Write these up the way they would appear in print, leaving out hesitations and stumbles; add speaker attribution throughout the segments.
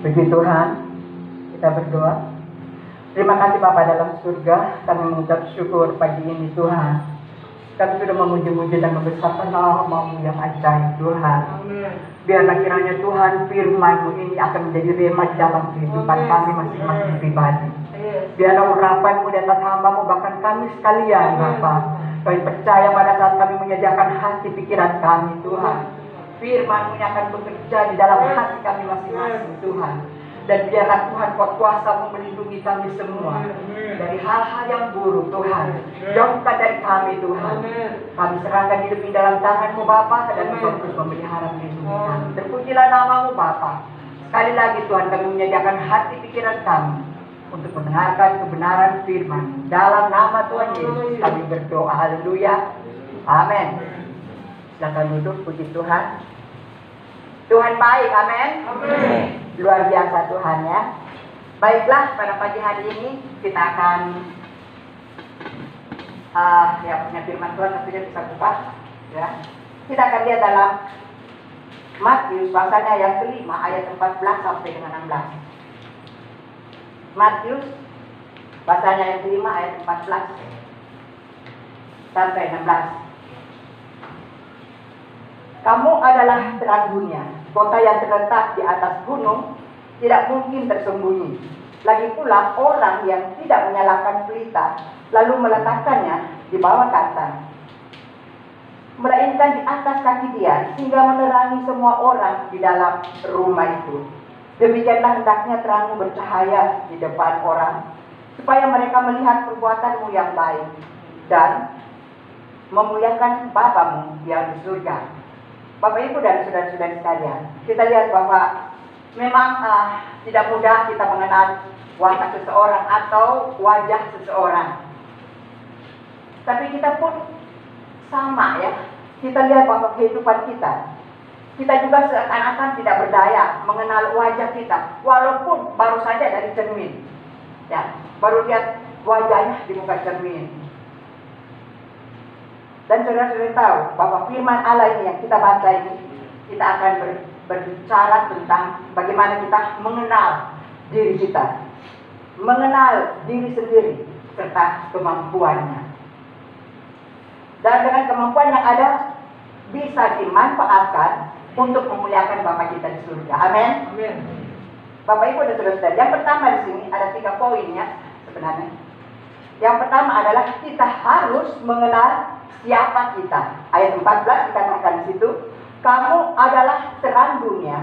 Speaker 1: Puji Tuhan, kita berdoa. Terima kasih Bapa dalam surga, kami mengucap syukur pagi ini Tuhan. Kami sudah memuji-muji dan membesarkan nama-Mu yang ajaib Tuhan. Biarlah kiranya Tuhan firman-Mu ini akan menjadi rema dalam kehidupan kami masing-masing pribadi. Biarlah urapan-Mu di atas hamba-Mu bahkan kami sekalian Bapa. Kami percaya pada saat kami menyediakan hati pikiran kami Tuhan, firman-Mu akan bekerja di dalam hati kami masing-masing Tuhan. Dan biarlah Tuhan kuasa melindungi kami semua dari hal-hal yang buruk Tuhan. Jauhkan dari kami Tuhan. Kami serahkan hidup di dalam tangan-Mu Bapa, dan Engkau terus memelihara melindungi kami. Terpujilah nama-Mu Bapa. Sekali lagi Tuhan, kami menyediakan hati pikiran kami untuk mendengarkan kebenaran firman. Dalam nama Tuhan Yesus kami berdoa. Haleluya. Amin. Silakan duduk. Puji Tuhan. Tuhan baik. Amin. Luar biasa Tuhan ya. Baiklah, pada pagi hari ini kita akan punya firman Tuhan tentunya bisa buka ya. Kita akan lihat dalam Matius pasalnya yang kelima ayat 14 sampai dengan 16. Matius pasalnya yang kelima ayat 14 sampai 16. Kamu adalah terang dunia. Kota yang terletak di atas gunung tidak mungkin tersembunyi. Lagi pula orang yang tidak menyalakan pelita lalu meletakkannya di bawah kantang, melainkan di atas kaki dia, sehingga menerangi semua orang di dalam rumah itu. Demikianlah hendaknya terangmu bercahaya di depan orang, supaya mereka melihat perbuatanmu yang baik dan memuliakan Bapamu yang di surga. Bapak Ibu dan saudara-saudara sekalian, kita lihat bahwa memang tidak mudah kita mengenal watak seseorang atau wajah seseorang. Tapi kita pun sama ya. Kita lihat bahwa kehidupan kita juga seakan-akan tidak berdaya mengenal wajah kita, walaupun baru saja dari cermin. Ya, baru lihat wajahnya di muka cermin. Dan saudara-saudara tahu bahwa firman Allah ini yang kita baca ini, kita akan berbicara tentang bagaimana kita mengenal diri kita, mengenal diri sendiri serta kemampuannya. Dan dengan kemampuan yang ada bisa dimanfaatkan untuk memuliakan Bapa kita di surga. Amin. Bapak Ibu dan saudara-saudara, yang pertama di sini ada 3 poin ya sebenarnya. Yang pertama adalah kita harus mengenal siapa kita. Ayat 14 dikatakan di situ, kamu adalah terang dunia.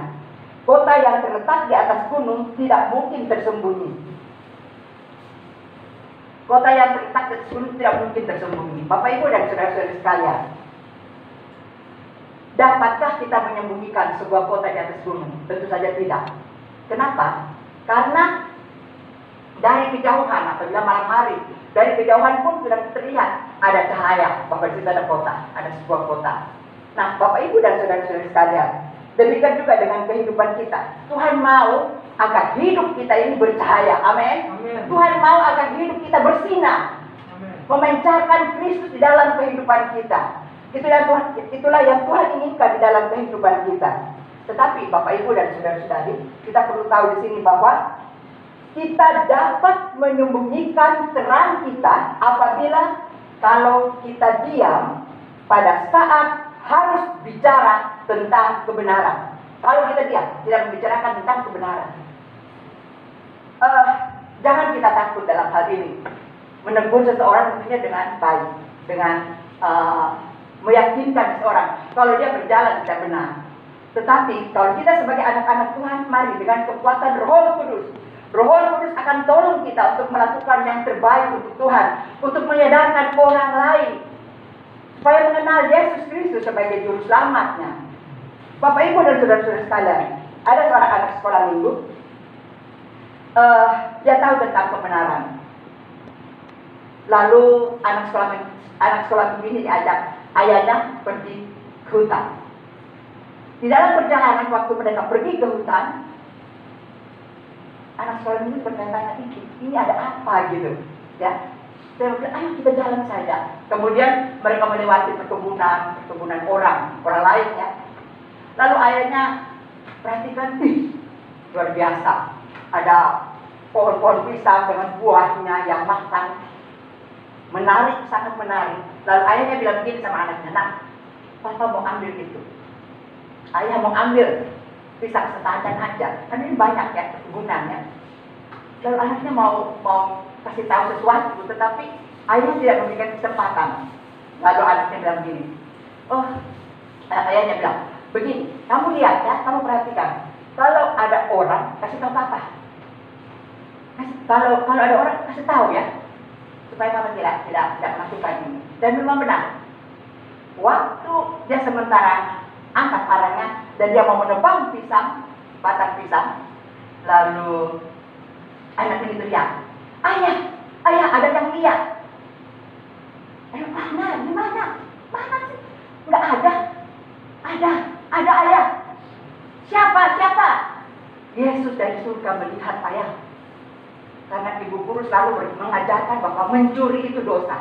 Speaker 1: Kota yang terletak di atas gunung tidak mungkin tersembunyi. Kota yang terletak di atas gunung tidak mungkin tersembunyi. Bapak Ibu dan saudara-saudara sekalian, dapatkah kita menyembunyikan sebuah kota di atas gunung? Tentu saja tidak. Kenapa? Karena dari kejauhan, apabila malam hari, dari kejauhan pun sudah terlihat ada cahaya bahwa di situ ada kota, ada sebuah kota. Nah, Bapak Ibu dan saudara-saudara sekalian, demikian juga dengan kehidupan kita. Tuhan mau agar hidup kita ini bercahaya. Amin. Tuhan mau agar hidup kita bersinar, memancarkan Kristus di dalam kehidupan kita. Itulah yang Tuhan inginkan di dalam kehidupan kita. Tetapi Bapak Ibu dan saudara-saudari, kita perlu tahu di sini bahwa kita dapat menyembunyikan terang kita apabila kalau kita diam pada saat harus bicara tentang kebenaran. Kalau kita diam, tidak membicarakan tentang kebenaran. Jangan kita takut dalam hal ini. Menegur seseorang tentunya dengan baik, dengan meyakinkan seseorang kalau dia berjalan tidak benar. Tetapi kalau kita sebagai anak-anak Tuhan, mari dengan kekuatan Roh Kudus. Roh Kudus akan tolong kita untuk melakukan yang terbaik untuk Tuhan, untuk menyadarkan orang lain supaya mengenal Yesus Kristus sebagai juru selamatnya. Bapak Ibu dan saudara-saudara sekalian, ada seorang anak sekolah minggu, dia tahu tentang kebenaran. Lalu anak sekolah minggu ini diajak ayahnya pergi ke hutan. Di dalam perjalanan waktu mereka pergi ke hutan, anak sekolah ini bertanya, ini ada apa gitu, ya? Saya bilang, ayo kita jalan saja. Kemudian mereka melewati perkebunan orang lain ya. Lalu ayahnya perhatikan, luar biasa. Ada pohon-pohon pisang dengan buahnya yang makan. Menarik, sangat menarik. Lalu ayahnya bilang begini sama anaknya, "Nak, papa mau ambil itu." Ayah mau ambil pisang setandan aja, kan ini banyak ya gunanya. Lalu anaknya mau kasih tahu sesuatu, tetapi ayahnya tidak memberikan kesempatan. Lalu anaknya bilang begini, ayahnya bilang, "Begini, kamu lihat ya, kamu perhatikan. Kalau ada orang, kasih tahu papa. Kalau ada orang, kasih tahu ya, supaya papa tidak melakukan ini." Dan memang benar. Waktu dia sementara angkat parangnya dan dia mau menebang batang pisang, lalu anak ini teriak, ayah, ada yang lihat." Mana sih? Nggak ada. Ada ayah. Siapa? Yesus dari surga melihat ayah. Karena ibu guru selalu mengajarkan bahwa mencuri itu dosa.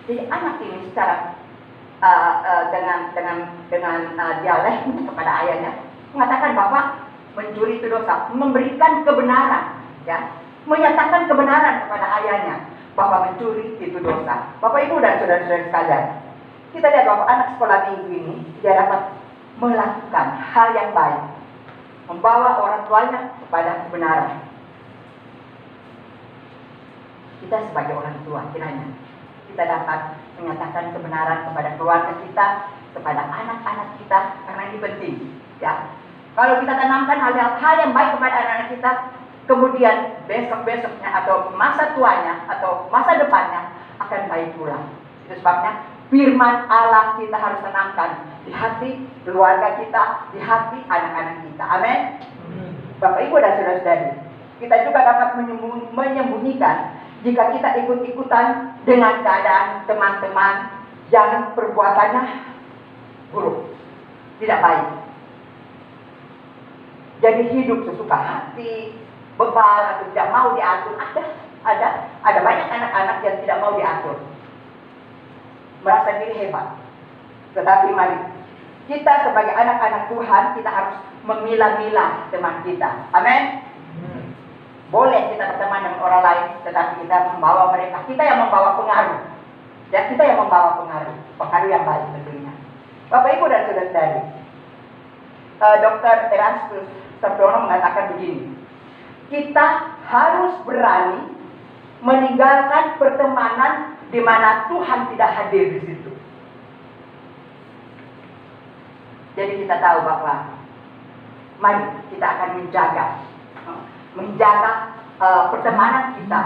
Speaker 1: Jadi anak ini secara dengan dialek kepada ayahnya mengatakan bahwa mencuri itu dosa, memberikan kebenaran, ya, menyatakan kebenaran kepada ayahnya bahwa mencuri itu dosa. Bapak Ibu dan saudara-saudara sekalian, kita lihat bahwa anak sekolah minggu ini dia dapat melakukan hal yang baik, membawa orang tuanya kepada kebenaran. Kita sebagai orang tua kiranya kita dapat menyatakan kebenaran kepada keluarga kita, kepada anak-anak kita, karena ini penting, ya. Kalau kita tanamkan hal yang baik kepada anak-anak kita, kemudian besok-besoknya atau masa tuanya atau masa depannya akan baik pula. Itu sebabnya firman Allah kita harus tanamkan di hati keluarga kita, di hati anak-anak kita. Amin. Bapak Ibu dan saudara-saudari, kita juga dapat menyembunyikan jika kita ikut-ikutan dengan keadaan teman-teman yang perbuatannya buruk, tidak baik. Jadi hidup sesuka hati, bebal atau tidak mau diatur. Ada banyak anak-anak yang tidak mau diatur, merasa diri hebat. Tetapi mari kita sebagai anak-anak Tuhan, kita harus memilah-milah teman kita. Amin. Boleh kita berteman dengan orang lain, tetapi kita membawa mereka, kita yang membawa pengaruh. Dan kita yang membawa pengaruh yang baik tentunya. Bapak Ibu dan saudara-saudari, Dr. Erastus Sardono mengatakan begini, kita harus berani meninggalkan pertemanan di mana Tuhan tidak hadir di situ. Jadi kita tahu bahwa mari kita akan menjaga pertemanan kita.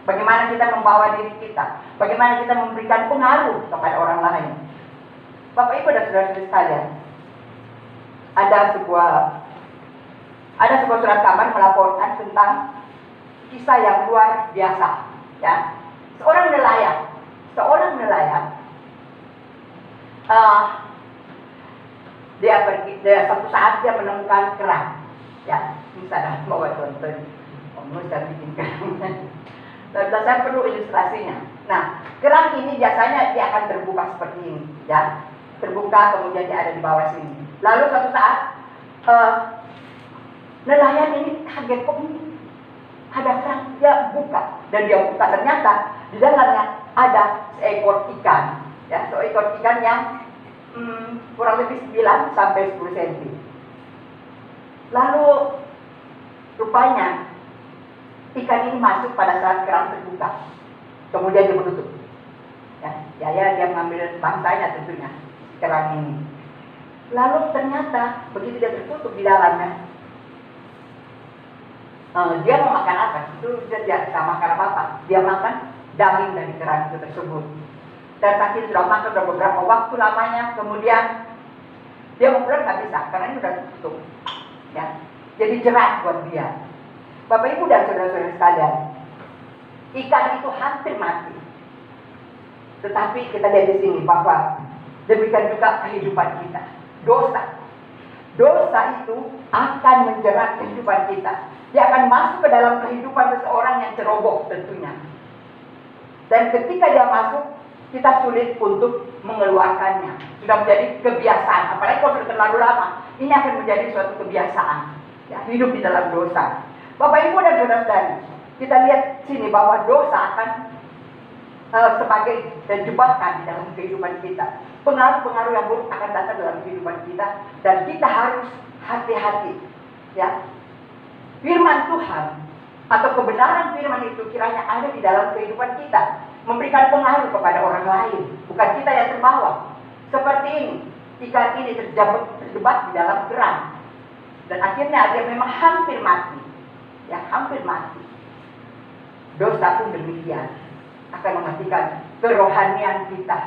Speaker 1: Bagaimana kita membawa diri kita, bagaimana kita memberikan pengaruh kepada orang lain. Bapak Ibu dan saudara-saudara sekalian, ada sebuah surat kabar melaporkan tentang kisah yang luar biasa, ya. Seorang nelayan dia satu saat dia menemukan kerang, ya. Misalnya mau tonton, saya bikin kerang. Dan saya perlu ilustrasinya. Nah, kerang ini biasanya dia akan terbuka seperti ini, ya. Terbuka, kemudian dia ada di bawah sini. Lalu suatu saat nelayan ini kaget, kok ini ada kerang. Dia buka, dan dia buka ternyata di dalamnya ada seekor ikan, ya, seekor ikan yang kurang lebih 9 sampai 10 cm. Lalu rupanya ikan ini masuk pada saat kerang terbuka, kemudian dia menutup. Ya, dia mengambil bangsanya tentunya, kerang ini. Lalu ternyata begitu dia tertutup di dalamnya, dia mau makan apa? Itu dia tidak bisa makan apa-apa. Dia makan daging dari kerang itu tersebut. Dan saking sudah makan sudah beberapa waktu lamanya, kemudian dia mau pulang nggak bisa karena ini sudah tutup. Ya, jadi jerat buat dia. Bapak Ibu dan saudara-saudara sekalian, ikan itu hampir mati. Tetapi kita lihat di sini bahwa demikian juga kehidupan kita. Dosa itu akan menjerat kehidupan kita. Dia akan masuk ke dalam kehidupan seseorang yang ceroboh tentunya. Dan ketika dia masuk, kita sulit untuk mengeluarkannya. Sudah menjadi kebiasaan. Apalagi kalau sudah terlalu lama, ini akan menjadi suatu kebiasaan. Ya, hidup di dalam dosa. Bapak Ibu dan saudara-saudari, kita lihat sini bahwa dosa akan sebagai jebakan di dalam kehidupan kita. Pengaruh-pengaruh yang buruk akan datang dalam kehidupan kita dan kita harus hati-hati. Ya, firman Tuhan atau kebenaran firman itu kiranya ada di dalam kehidupan kita, memberikan pengaruh kepada orang lain, bukan kita yang terbawa. Seperti ini, ikan ini terjebak di dalam kerang dan akhirnya dia memang hampir mati. Ya, hampir mati. Dosa pun demikian, akan mematikan kerohanian kita.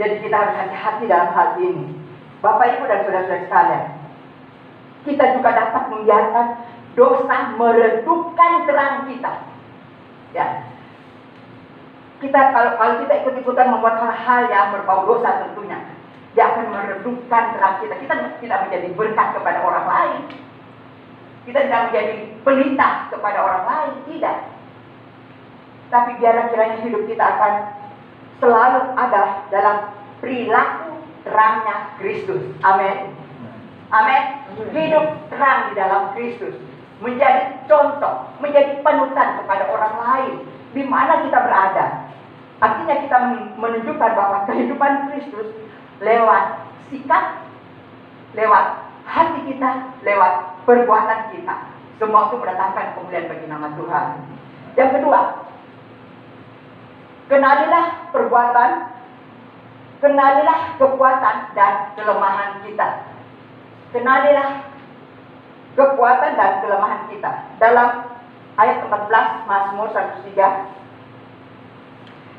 Speaker 1: Jadi kita harus hati-hati dalam hal ini. Bapak Ibu dan saudara-saudara sekalian, kita juga dapat membiarkan dosa meredupkan terang kita. Ya, kita kalau kita ikut-ikutan membuat hal-hal yang berbau dosa tentunya, dia akan meredupkan terang kita. Kita tidak menjadi berkat kepada orang lain. Kita tidak menjadi pelita kepada orang lain, tidak. Tapi biarlah kiranya hidup kita akan selalu ada dalam perilaku terangnya Kristus. Amin. Amin. Hidup terang di dalam Kristus, menjadi contoh, menjadi panutan kepada orang lain di mana kita berada. Artinya kita menunjukkan bahwa kehidupan Kristus lewat sikap, lewat hati kita, lewat perbuatan kita. Semua itu mendatangkan kemuliaan bagi nama Tuhan. Yang kedua, kenalilah perbuatan, kenalilah kekuatan dan kelemahan kita. Kenalilah kekuatan dan kelemahan kita. Dalam ayat 14 Mazmur 103,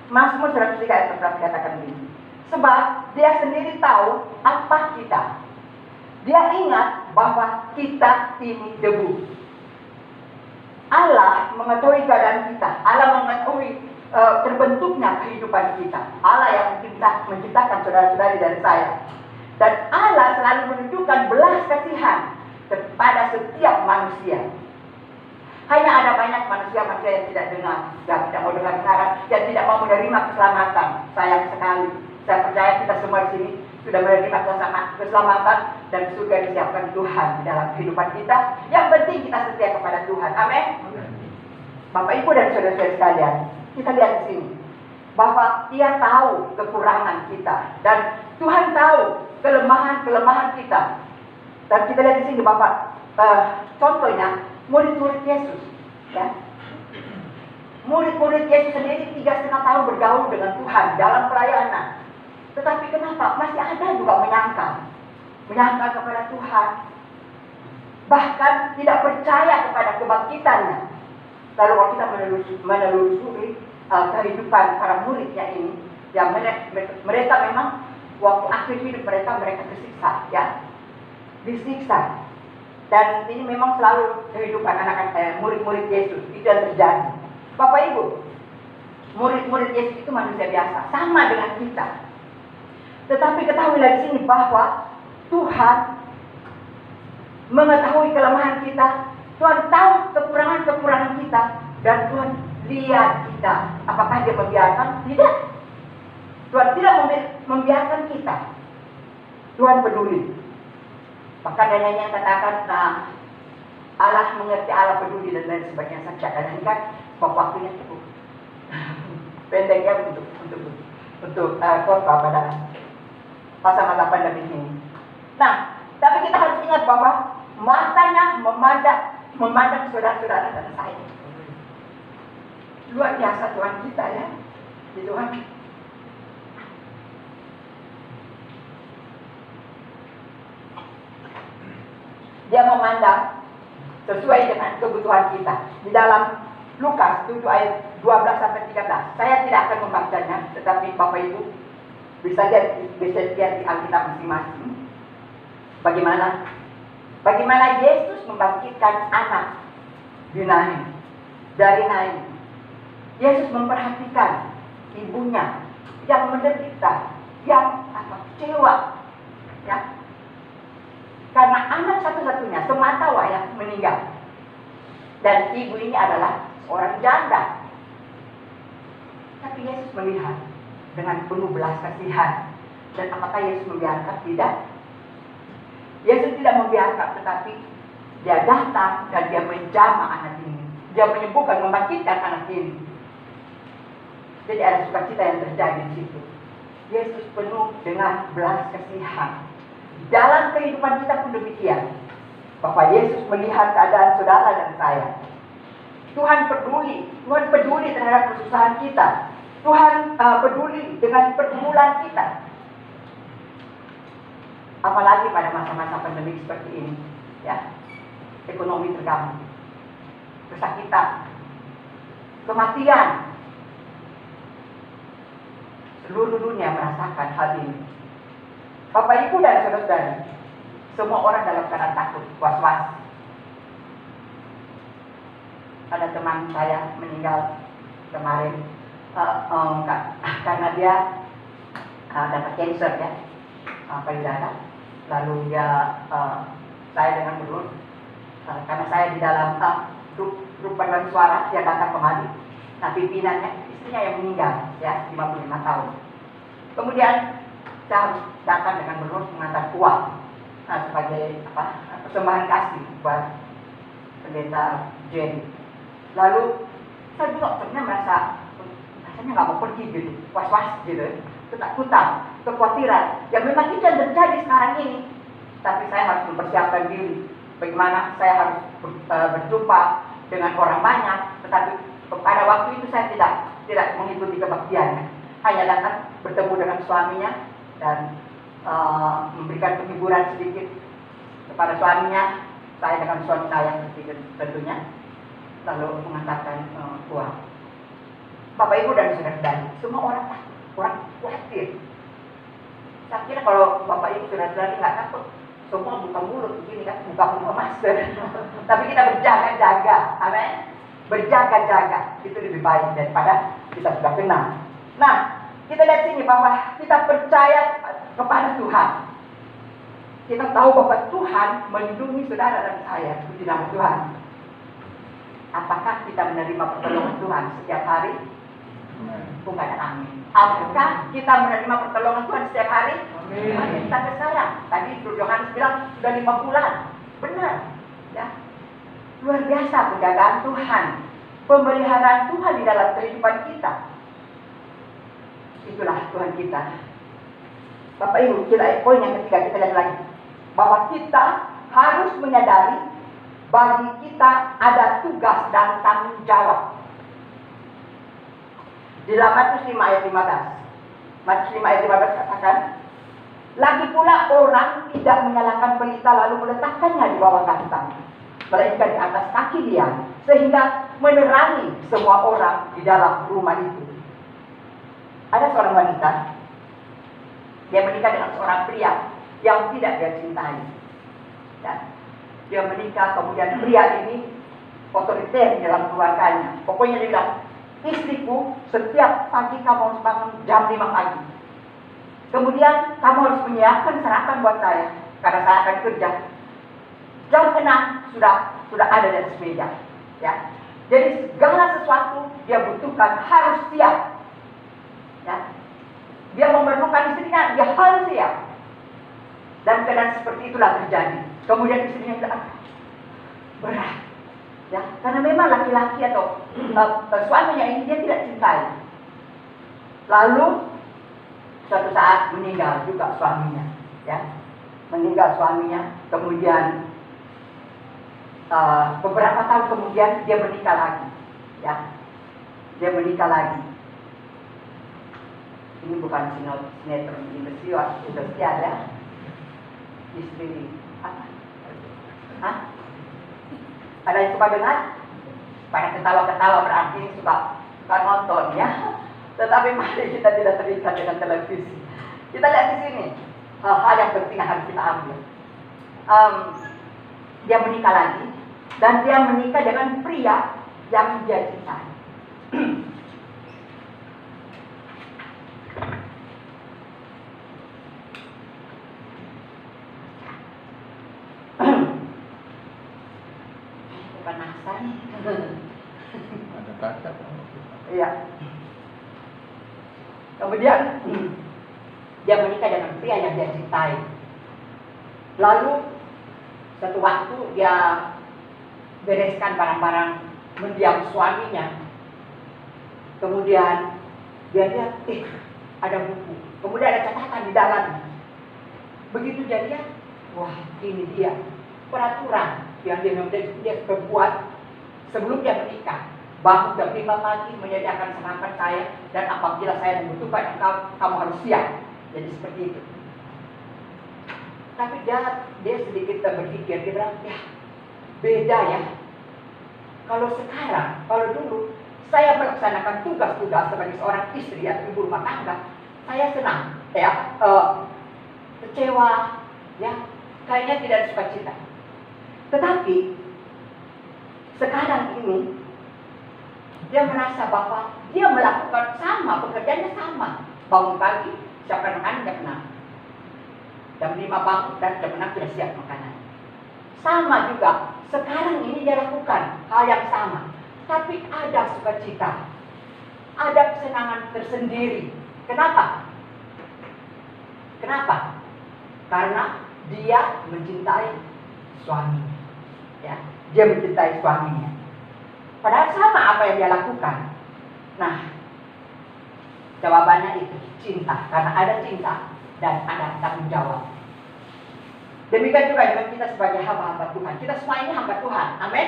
Speaker 1: Mazmur 103 ayat 14 katakan begini. Sebab dia sendiri tahu apa kita. Dia ingat bahwa kita ini debu. Allah mengetahui keadaan kita. Allah mengetahui terbentuknya kehidupan kita. Allah yang menciptakan saudara-saudari dan saya. Dan Allah selalu menunjukkan belas kasihan kepada setiap manusia. Hanya ada banyak manusia-manusia yang tidak dengar, yang tidak mau dengar kebenaran, yang tidak mau menerima keselamatan. Sayang sekali. Saya percaya kita semua di sini sudah menerima keselamatan dan surga disiapkan Tuhan di dalam kehidupan kita. Yang penting kita setia kepada Tuhan. Amin. Bapak Ibu dan saudara-saudara sekalian, kita lihat di sini bahwa Dia tahu kekurangan kita dan Tuhan tahu kelemahan-kelemahan kita. Dan kita lihat di sini Bapak, contohnya murid-murid Yesus, ya. Murid-murid Yesus sendiri 3,5 tahun bergaul dengan Tuhan dalam pelayanan. Tetapi kenapa masih ada juga menyangkal kepada Tuhan, bahkan tidak percaya kepada kebangkitannya. Lalu kalau kita menelusuri kehidupan para muridnya ini, ya mereka memang waktu akhir hidup mereka tersiksa, ya, disiksa. Dan ini memang selalu kehidupan murid-murid Yesus itu yang terjadi. Bapak Ibu, murid-murid Yesus itu manusia biasa, sama dengan kita. Tetapi ketahuilah di sini bahwa Tuhan mengetahui kelemahan kita, Tuhan tahu kekurangan kita, dan Tuhan lihat kita. Apakah Dia membiarkan? Tidak. Tuhan tidak membiarkan kita. Tuhan peduli. Bahkan ada yang katakan, Allah mengerti, Allah peduli dan lain sebagainya saja. Dan ini kan waktunya cukup pendek ya untuk khotbah pada pasal 8 dan ini. Nah, tapi kita harus ingat bahwa matanya memandang saudara-saudara dan saya. Luar biasa Tuhan kita, ya. Tuhan. Dia memandang sesuai dengan kebutuhan kita. Di dalam Lukas 7 ayat 12-13. Saya tidak akan membacanya, tetapi Bapak Ibu bisa lihat di Alkitab masing-masing. Bagaimana Yesus membangkitkan anak dari Nain. Yesus memperhatikan ibunya yang menderita, yang kecewa, ya. Karena anak satu-satunya semata wayang meninggal. Dan ibu ini adalah seorang janda. Tapi Yesus melihat dengan penuh belas kasihan. Dan apakah Yesus membiarkan? Tidak. Yesus tidak membiarkan, tetapi dia datang dan dia menjamah anak ini. Dia menyembuhkan, membangkitkan anak ini. Jadi ada sukacita yang terjadi di situ. Yesus penuh dengan belas kasihan. Dalam kehidupan kita pun demikian. Bapak Yesus melihat keadaan saudara dan saya. Tuhan peduli terhadap kesusahan kita. Tuhan peduli dengan pergumulan kita. Apalagi pada masa-masa pandemi seperti ini, ya, ekonomi terganggu, kesakitan, kematian. Seluruh dunia merasakan hal ini. Bapak Ibu dan saudara-saudari, semua orang dalam keadaan takut, was-was. Ada teman saya meninggal kemarin karena dia dapat cancer, ya, payudara. Lalu dia saya dengan berusaha karena saya di dalam grup paduan suara, dia datang kemari. Nah, pimpinannya istrinya yang meninggal, ya, 55 tahun. Kemudian saya datang dengan berusaha mengantar kuah sebagai persembahan kasih buat pendeta Jenny. Lalu saya juga sebenarnya rasanya nggak mau pergi gitu, was-was gitu, ketakutan, kekhawatiran. Ya memang itu yang terjadi sekarang ini. Tapi saya harus mempersiapkan diri. Bagaimana saya harus berjumpa dengan orang banyak. Tetapi pada waktu itu saya tidak mengikuti kebaktiannya. Hanya datang bertemu dengan suaminya dan memberikan penghiburan sedikit kepada suaminya. Saya dengan suami saya tentunya. Lalu mengantarkan kuah. Bapak Ibu dan saudara-saudari, semua orang takut, orang khawatir. Saya kira kalau Bapak Ibu saudara-saudari nggak takut, semua buka mulut begini kan, buka masker. Tapi kita berjaga-jaga, amin. Berjaga-jaga itu lebih baik daripada kita sudah kenal. Nah, kita lihat sini bahwa kita percaya kepada Tuhan. Kita tahu bahwa Tuhan melindungi saudara dan saya, puji nama Tuhan. Apakah kita menerima pertolongan Tuhan setiap hari? Bukan, amin. Apakah kita menerima pertolongan Tuhan setiap hari? Amin. Sampai sekarang. Tadi Yohanes bilang sudah 5 bulan. Benar, ya. Luar biasa penjagaan Tuhan, pemeliharaan Tuhan di dalam kehidupan kita. Itulah Tuhan kita. Bapak Ibu, poin yang ketiga kita lihat lagi, bahwa kita harus menyadari bagi kita ada tugas dan tanggung jawab. Di dalam Matius 5 ayat 15. Matius 5 ayat 15 katakan, lagi pula orang tidak menyalakan pelita lalu meletakkannya di bawah kantang, melainkan di atas kaki dia, sehingga menerangi semua orang di dalam rumah itu. Ada seorang wanita, dia menikah dengan seorang pria yang tidak dia cintai. Dan dia menikah, kemudian pria ini otoriter di dalam keluarganya. Pokoknya dia bilang, istriku, setiap pagi kamu harus bangun jam 5 pagi. Kemudian kamu harus menyiapkan sarapan buat saya, karena saya akan kerja. Jam 6 sudah ada di atas meja. Ya. Jadi segala sesuatu dia butuhkan harus siap. Ya. Dia memerlukan istrinya, dia harus siap. Dan keadaan seperti itulah terjadi. Kemudian istrinya bilang, berat. Ya, karena memang laki-laki atau suaminya ini dia tidak cintai. Lalu suatu saat meninggal juga suaminya, ya, meninggal suaminya. Kemudian beberapa tahun kemudian dia menikah lagi, ya, dia menikah lagi. Ini bukan sinetron Indosiar ya, istri apa? Hah? Ada yang suka dengar? Pada ketawa-ketawa berarti suka nonton, ya. Tetapi mari kita tidak terikat dengan televisi. Kita lihat di sini hal yang penting yang harus kita ambil. Dia menikah lagi dan dia menikah dengan pria yang dia cintai.
Speaker 2: Ada kaca.
Speaker 1: Iya. Kemudian dia menikah dengan pria yang dia cintai. Lalu
Speaker 2: Satu waktu dia bereskan barang-barang mendiang suaminya. Kemudian dia lihat, ada buku. Kemudian ada catatan di dalamnya. Begitu dia lihat, wah ini dia peraturan yang dia berbuat sebelum dia menikah. Bangun jam 5 pagi menyediakan sarapan saya, dan apabila saya membutuhkan engkau, kamu harus siap. Jadi seperti itu. Tapi dia sedikit berpikir, dia bilang, ya beda ya. Kalau sekarang, kalau dulu saya melaksanakan tugas-tugas sebagai seorang istri atau ibu rumah tangga, saya senang, kecewa, ya kayaknya tidak ada sukacita. Tetapi sekarang ini dia merasa bahwa dia melakukan sama, pekerjaannya sama. Bangun pagi, siapkan makanan jam 6. Jam 5 bangun dan jam 6 sudah siap makanan. Sama juga, sekarang ini dia lakukan hal yang sama. Tapi ada sukacita, ada kesenangan tersendiri. Kenapa? Kenapa? Karena dia mencintai suaminya. Ya, dia mencintai suaminya. Padahal sama apa yang dia lakukan. Nah, jawabannya itu cinta. Karena ada cinta dan ada tanggung jawab. Demikian juga dengan kita sebagai hamba-hamba Tuhan. Kita semua ini hamba Tuhan. Amin.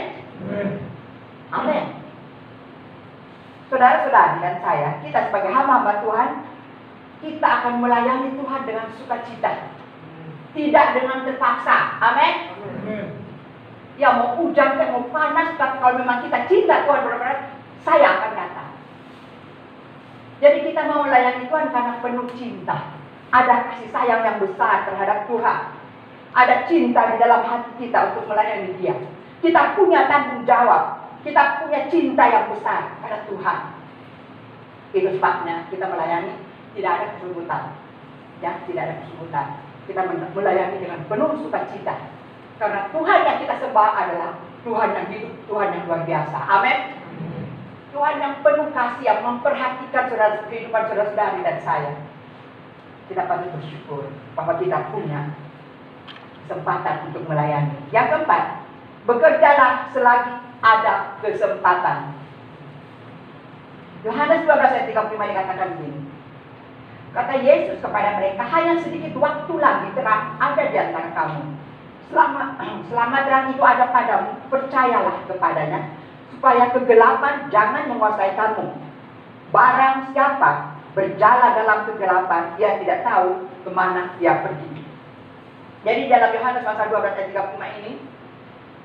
Speaker 2: Amin. Saudara-saudari dan saya, kita sebagai hamba-hamba Tuhan, kita akan melayani Tuhan dengan sukacita. Tidak dengan terpaksa. Amin. Ya mau hujan, mau panas, tapi kalau memang kita cinta Tuhan benar-benar, saya akan datang. Jadi kita mau melayani Tuhan karena penuh cinta. Ada kasih sayang yang besar terhadap Tuhan. Ada cinta di dalam hati kita untuk melayani Dia. Kita punya tanggung jawab. Kita punya cinta yang besar pada Tuhan. Itu sebabnya kita melayani tidak ada kesulitan. Ya, tidak ada kesulitan. Kita melayani dengan penuh sukacita. Karena Tuhan yang kita sembah adalah Tuhan yang hidup, Tuhan yang luar biasa. Amin. Tuhan yang penuh kasih, yang memperhatikan kehidupan saudara-saudari dan saya. Kita patut bersyukur bahwa kita punya kesempatan untuk melayani. Yang keempat, bekerjalah selagi ada kesempatan. Yohanes 12 ayat 35 dikatakan begini. Kata Yesus kepada mereka, hanya sedikit waktu lagi terang ada di antara kamu. Selama terang itu ada padamu, percayalah kepadanya, supaya kegelapan jangan menguasai kamu. Barang siapa berjalan dalam kegelapan, dia tidak tahu kemana dia pergi. Jadi dalam Yohanes pasal 12 ayat 35 ini,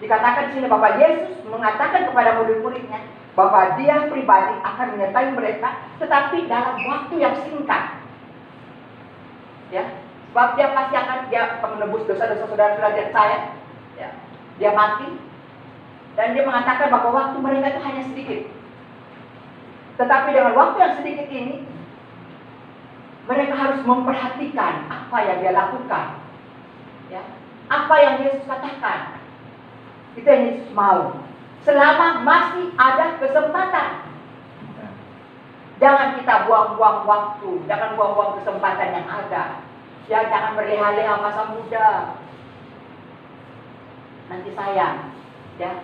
Speaker 2: dikatakan di sini bahwa Yesus mengatakan kepada murid-muridnya bahwa Dia pribadi akan menyertai mereka, tetapi dalam waktu yang singkat. Ya, sebab Dia pasti akan menebus dosa-dosa saudara-saudara dan saya. Ya, Dia mati dan Dia mengatakan bahwa waktu mereka itu hanya sedikit. Tetapi dengan waktu yang sedikit ini, mereka harus memperhatikan apa yang Dia lakukan. Ya, apa yang Yesus katakan. Itu yang Yesus mau. Selama masih ada kesempatan. Jangan kita buang-buang waktu. Jangan buang-buang kesempatan yang ada. Ya, jangan berleha-leha masa muda. Nanti sayang. Ya,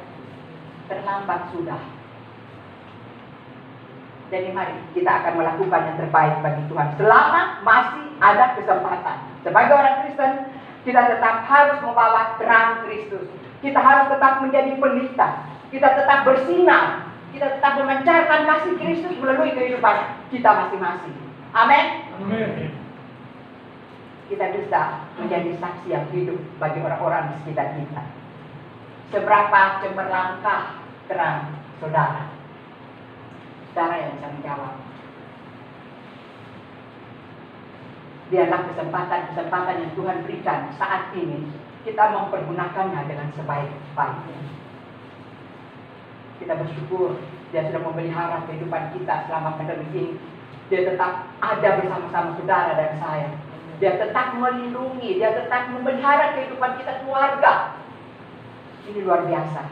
Speaker 2: terlambat sudah. Jadi mari kita akan melakukan yang terbaik bagi Tuhan. Selama masih ada kesempatan. Sebagai orang Kristen, kita tetap harus membawa terang Kristus. Kita harus tetap menjadi pelita. Kita tetap bersinar. Kita tetap memancarkan kasih Kristus melalui kehidupan kita masing-masing. Amin.
Speaker 3: Amin.
Speaker 2: Kita bisa menjadi saksi yang hidup bagi orang-orang di sekitar kita. Seberapa cemerlangkah terang saudara? Saudara yang bisa menjawab. Biarlah kesempatan-kesempatan yang Tuhan berikan saat ini, kita mempergunakannya dengan sebaik-baiknya. Kita bersyukur Dia sudah memelihara kehidupan kita selama pandemi ini. Dia tetap ada bersama-sama saudara dan saya. Dia tetap melindungi, Dia tetap memelihara kehidupan kita keluarga. Ini luar biasa.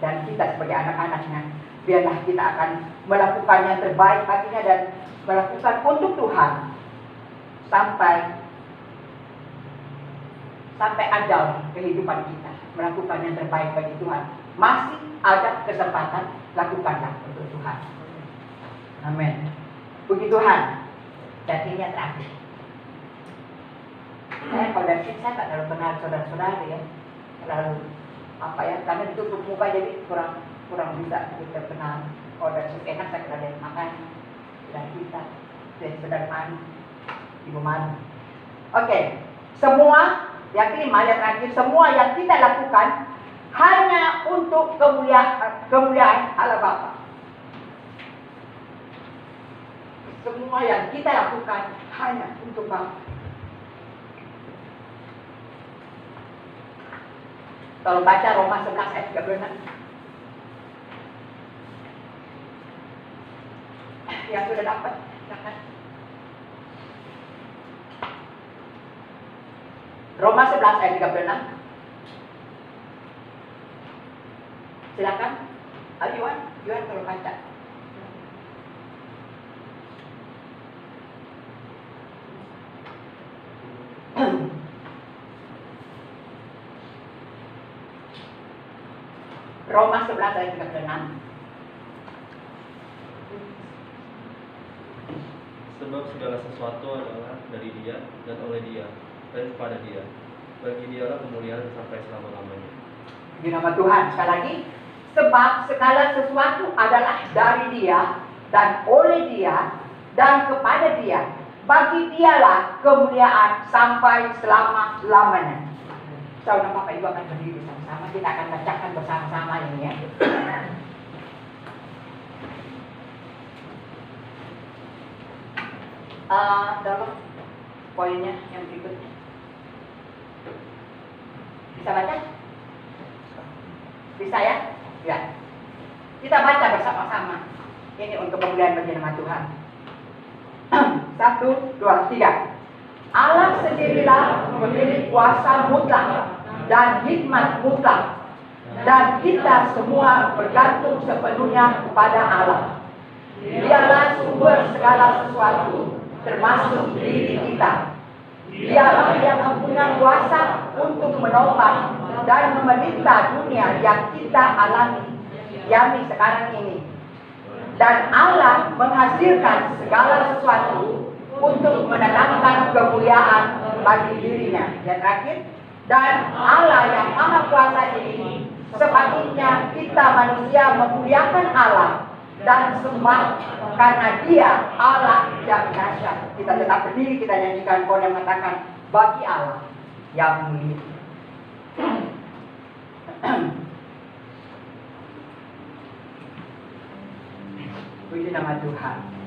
Speaker 2: Dan kita sebagai anak-anaknya, biarlah kita akan melakukan yang terbaik baginya dan melakukan untuk Tuhan sampai sampai ajal kehidupan kita melakukan yang terbaik bagi Tuhan. Masih ada kesempatan, lakukanlah untuk Tuhan. Amin. Puji Tuhan. Dan ini yang terakhir. Saya kalau dari sini saya tak terlalu kenal saudara-saudara ya. Terlalu apa ya? Karena ditutup muka jadi kurang bisa kita kenal. Oh dari sini enak saya kenal dari makan dan kita dan saudara Manu, Ibu Manu. Oke, semua yang kelima yang terakhir, semua yang kita lakukan hanya untuk kemuliaan Allah Bapa. Semua yang kita lakukan hanya untuk Bapa. Kalau baca Roma 11 ayat 36. Yang sudah dapat, silakan. Roma 11 ayat 36. Silakan. Yuan kalau baca. Roma 11 ayat 36.
Speaker 3: Sebab segala sesuatu adalah dari Dia dan oleh Dia dan kepada Dia. Bagi Dialah kemuliaan sampai selama-lamanya.
Speaker 2: Di nama Tuhan, sekali lagi. Sebab segala sesuatu adalah dari Dia dan oleh Dia dan kepada Dia. Bagi Dialah kemuliaan sampai selama-lamanya. Saudara Bapak Ibu akan berdiri bersama-sama. Kita akan bacakan bersama-sama ini ya. Tolong poinnya yang berikutnya. Bisa baca? Bisa ya? Ya. Kita baca bersama-sama. Ini untuk kemuliaan bagi nama Tuhan. 1, 2, 3. Allah sendirilah memiliki kuasa mutlak dan hikmat mutlak, dan kita semua bergantung sepenuhnya kepada Allah. Dialah sumber segala sesuatu, termasuk diri kita. Dialah yang mempunyai kuasa untuk menopang dan memerintah dunia yang kita alami, yakni sekarang ini. Dan Allah menghasilkan segala sesuatu untuk mendatangkan kemuliaan bagi dirinya. Yang terakhir, dan Allah yang maha kuasa ini, sebaliknya kita manusia memuliakan Allah dan sembah karena Dia Allah yang dahsyat. Kita tetap berdiri, kita nyanyikan kor yang mengatakan bagi Allah yang mulia. Puji nama Tuhan.